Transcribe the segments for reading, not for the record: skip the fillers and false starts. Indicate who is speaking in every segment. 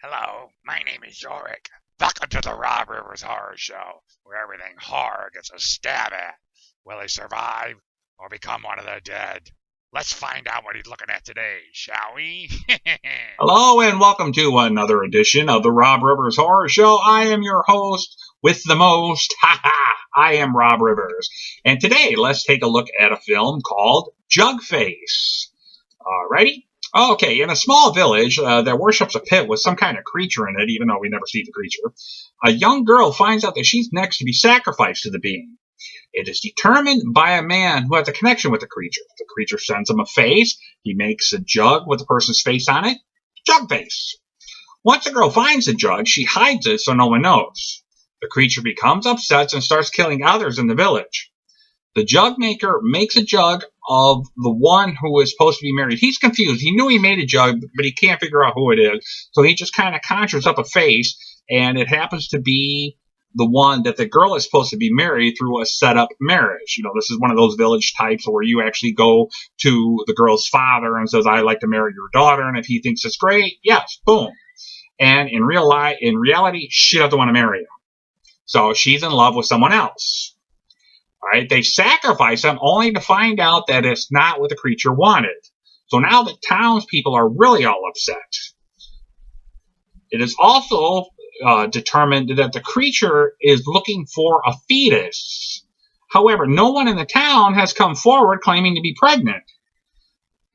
Speaker 1: Hello, my name is Yorick. Welcome to the Rob Rivers Horror Show, where everything horror gets a stab at. Will he survive or become one of the dead? Let's find out what he's looking at today, shall we?
Speaker 2: Hello and welcome to another edition of the Rob Rivers Horror Show. I am your host with the most. I am Rob Rivers. And today, let's take a look at a film called Jug Face. Alrighty? Okay, in a small village that worships a pit with some kind of creature in it, even though we never see the creature, a young girl finds out that she's next to be sacrificed to the being. It is determined by a man who has a connection with the creature. The creature sends him a face. He makes a jug with the person's face on it. Jug face. Once the girl finds the jug, she hides it so no one knows. The creature becomes upset and starts killing others in the village. The jug maker makes a jug of the one who is supposed to be married. He's confused. He knew he made a jug, but he can't figure out who it is. So he just kind of conjures up a face, and it happens to be the one that the girl is supposed to be married through a set-up marriage. You know, this is one of those village types where you actually go to the girl's father and says, "I'd like to marry your daughter," and if he thinks it's great, yes, boom. And in reality, she doesn't want to marry him. So she's in love with someone else. All right, they sacrifice him only to find out that it's not what the creature wanted. So now the townspeople are really all upset. It is also determined that the creature is looking for a fetus. However, no one in the town has come forward claiming to be pregnant.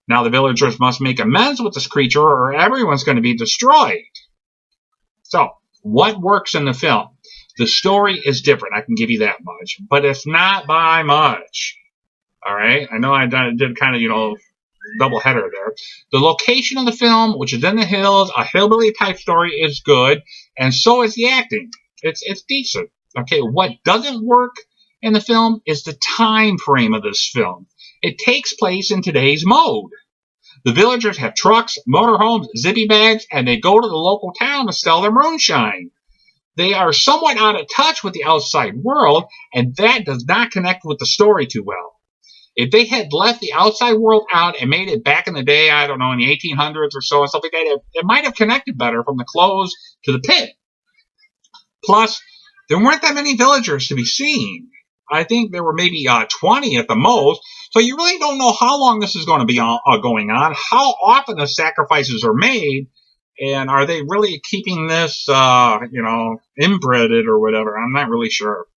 Speaker 2: Now the villagers must make amends with this creature or everyone's going to be destroyed. So, what works in the film? The story is different, I can give you that much, but it's not by much. All right, I know I did kind of, double header there. The location of the film, which is in the hills, a hillbilly type story, is good, and so is the acting. It's decent. Okay, what doesn't work in the film is the time frame of this film. It takes place in today's mode. The villagers have trucks, motorhomes, zippy bags, and they go to the local town to sell their moonshine. They are somewhat out of touch with the outside world, and that does not connect with the story too well. If they had left the outside world out and made it back in the day, I don't know, in the 1800s or so, and stuff like that, it might have connected better from the clothes to the pit. Plus, there weren't that many villagers to be seen. I think there were maybe 20 at the most, so you really don't know how long this is going to be going on, how often the sacrifices are made, and are they really keeping this, inbreded or whatever? I'm not really sure.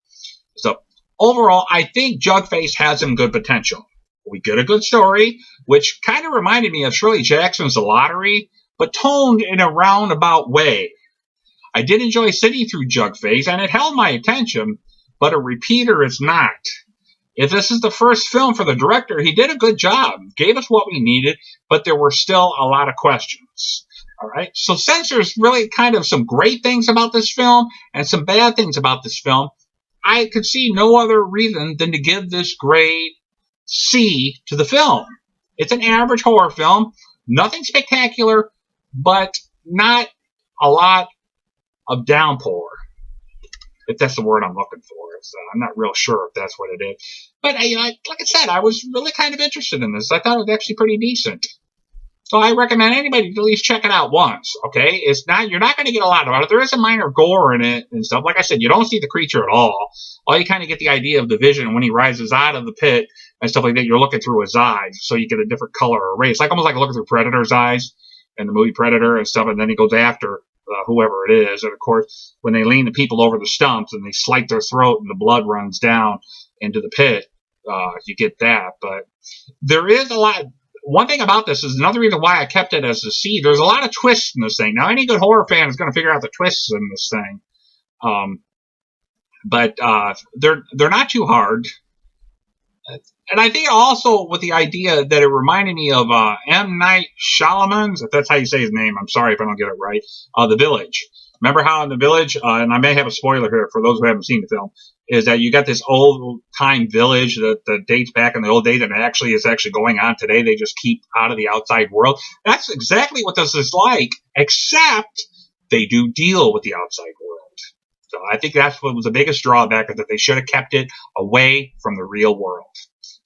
Speaker 2: So, overall, I think Jug Face has some good potential. We get a good story, which kind of reminded me of Shirley Jackson's The Lottery, but toned in a roundabout way. I did enjoy sitting through Jug Face, and it held my attention, but a repeater is not. If this is the first film for the director, he did a good job, gave us what we needed, but there were still a lot of questions. All right, so since there's really kind of some great things about this film and some bad things about this film, I could see no other reason than to give this grade C to the film. It's an average horror film, nothing spectacular, but not a lot of downpour, if that's the word I'm looking for. I'm not real sure if that's what it is. But like I said, I was really kind of interested in this. I thought it was actually pretty decent. So I recommend anybody to at least check it out once, okay? You're not going to get a lot about it. There is a minor gore in it and stuff. Like I said, you don't see the creature at all. All you kind of get the idea of the vision when he rises out of the pit and stuff like that. You're looking through his eyes, so you get a different color or race. Like almost like looking through Predator's eyes in the movie Predator and stuff, and then he goes after whoever it is. And, of course, when they lean the people over the stumps and they slice their throat and the blood runs down into the pit, you get that. But there is a lot. One thing about this is another reason why I kept it as a C. There's a lot of twists in this thing. Now, any good horror fan is going to figure out the twists in this thing. But they're not too hard. And I think also with the idea that it reminded me of M. Night Shyamalan's, if that's how you say his name, I'm sorry if I don't get it right, The Village. Remember how in The Village, and I may have a spoiler here for those who haven't seen the film, is that you got this old-time village that dates back in the old days and actually is actually going on today. They just keep out of the outside world. That's exactly what this is like, except they do deal with the outside world. So I think that's what was the biggest drawback, is that they should have kept it away from the real world.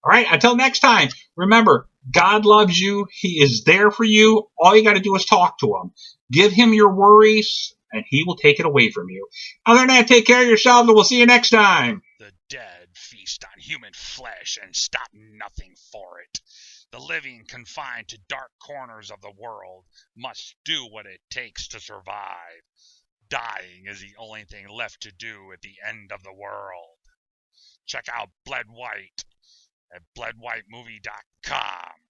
Speaker 2: All right, until next time, remember, God loves you. He is there for you. All you got to do is talk to him. Give him your worries, and he will take it away from you. Other than that, take care of yourselves, and we'll see you next time.
Speaker 1: The dead feast on human flesh and stop nothing for it. The living, confined to dark corners of the world, must do what it takes to survive. Dying is the only thing left to do at the end of the world. Check out Bled White at bloodwhitemovie.com.